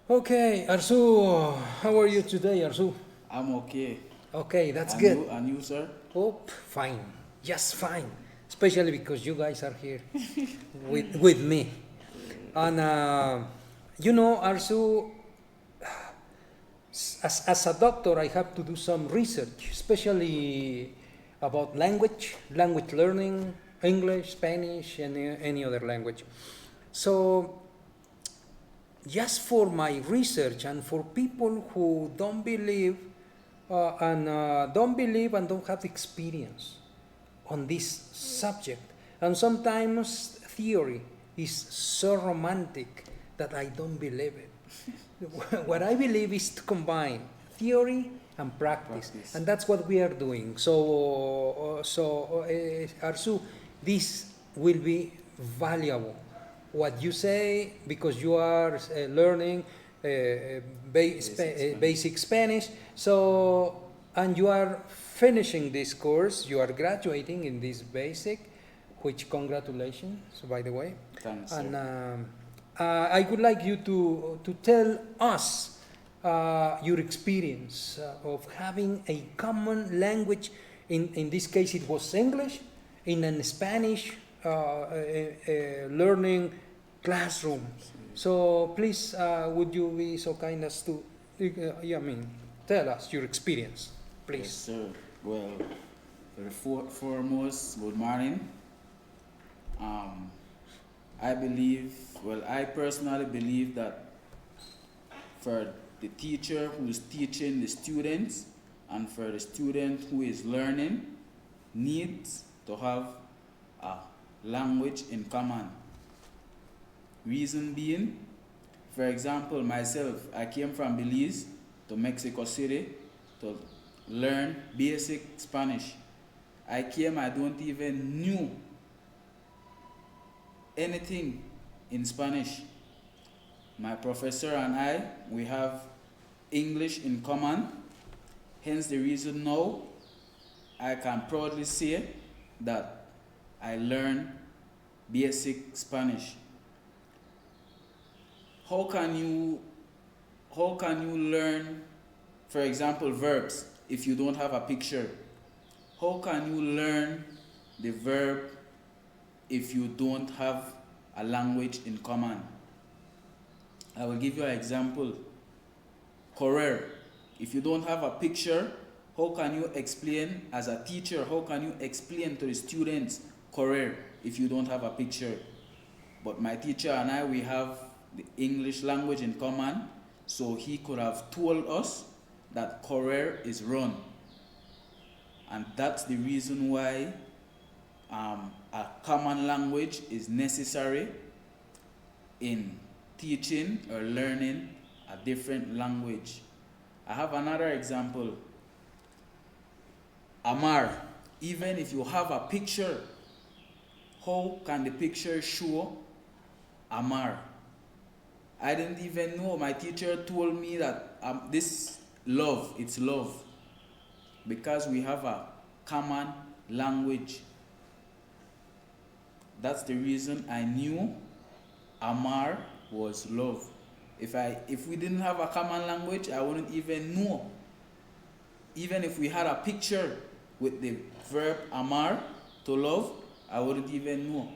Okay, Arsu, how are you today, Arsu? I'm okay. Okay, that's And good. you, sir? Oh, fine, just fine. Especially because you guys are here with me. And Arsu, as a doctor, I have to do some research, especially about language learning, English, Spanish, and any other language. So, just for my research and for people who don't believe and don't have experience on this subject, and sometimes theory is so romantic that I don't believe it. What I believe is to combine theory and practice, and that's what we are doing. Arsu, this will be valuable. What you say, because you are learning basic Spanish, so and you are finishing this course, you are graduating in this basic, which congratulations, by the way. Thanks, And sir. I would like you to tell us your experience of having a common language. In this case, it was English in a Spanish learning classroom. So please, would you be so kind as to, tell us your experience, Yes, please. sir. Well, foremost, good morning. I personally believe that for the teacher who is teaching the students and for the student who is learning, needs to have a language in common. Reason being, for example, myself, I came from Belize to Mexico City to learn basic Spanish. I don't even knew anything in Spanish. My professor and I, we have English in common. Hence the reason now I can proudly say that I learned basic Spanish. How can you learn, for example, verbs if you don't have a picture? How can you learn the verb if you don't have a language in common? I will give you an example. Correr. If you don't have a picture, how can you explain as a teacher, how can you explain to the students correr if you don't have a picture? But my teacher and I, we have the English language in common, so he could have told us that correr is run. And that's the reason why a common language is necessary in teaching or learning a different language. I have another example. Amar. Even if you have a picture, how can the picture show Amar? I didn't even know. My teacher told me that this love, it's love. Because we have a common language. That's the reason I knew Amar was love. If we didn't have a common language, I wouldn't even know. Even if we had a picture with the verb amar, to love, I wouldn't even know.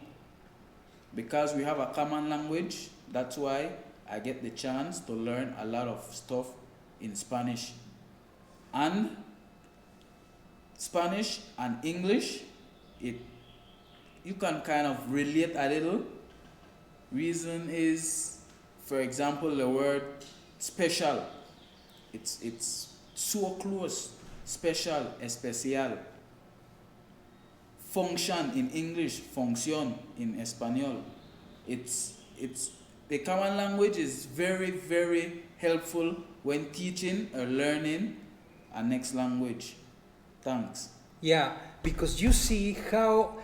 Because we have a common language, that's why I get the chance to learn a lot of stuff in Spanish. And Spanish and English, you can kind of relate a little. Reason is, for example, the word special. It's so close. Special, especial. Function in English, función in Espanol. It's the common language is very, very helpful when teaching or learning a next language. Thanks. Yeah, because you see how,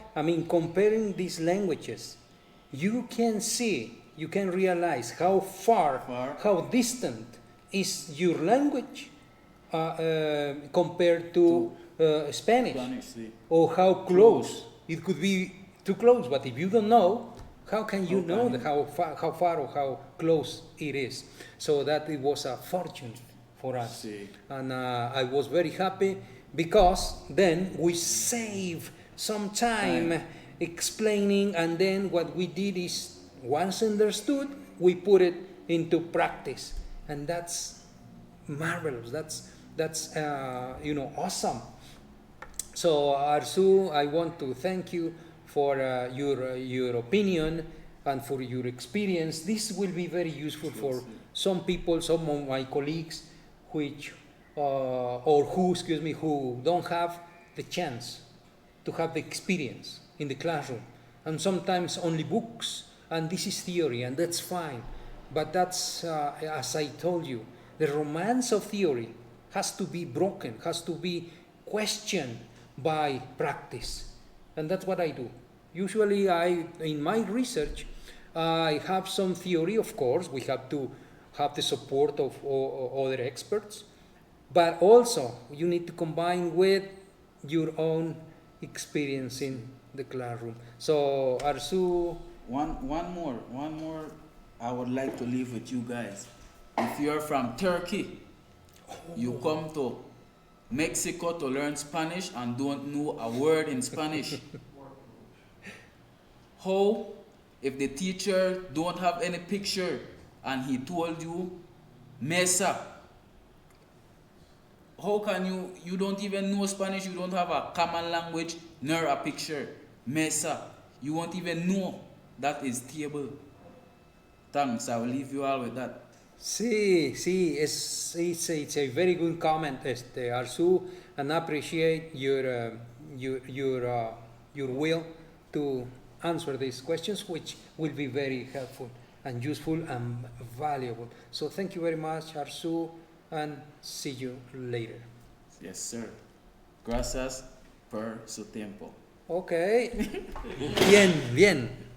comparing these languages, you can realize how far, how distant is your language compared to Spanish, See. or how close. It could be too close, but if you don't know How can you know how far or how close it is? So that it was a fortune for us. Sí. And I was very happy because then we save some time explaining, and then what we did is, once understood, we put it into practice, and that's marvelous. That's awesome. So Arsu, I want to thank you for your opinion and for your experience. This will be very useful for some people, some of my colleagues, who don't have the chance to have the experience in the classroom, and sometimes only books, and this is theory, and that's fine. But that's, as I told you, the romance of theory has to be broken, has to be questioned by practice. And that's what I do. Usually in my research, I have some theory, of course. We have to have the support of other experts. But also, you need to combine with your own experience in the classroom. So, Arsu... One more I would like to leave with you guys. If you're from Turkey, you come to Mexico to learn Spanish and don't know a word in Spanish. How, if the teacher don't have any picture and he told you mesa, how can you don't even know Spanish, you don't have a common language nor a picture, mesa, you won't even know that is table. Thanks, I will leave you all with that. Sí, it's a very good comment, Arsu, and appreciate your will to answer these questions, which will be very helpful and useful and valuable. So thank you very much, Arsu, and see you later. Yes, sir. Gracias por su tiempo. Okay. Bien.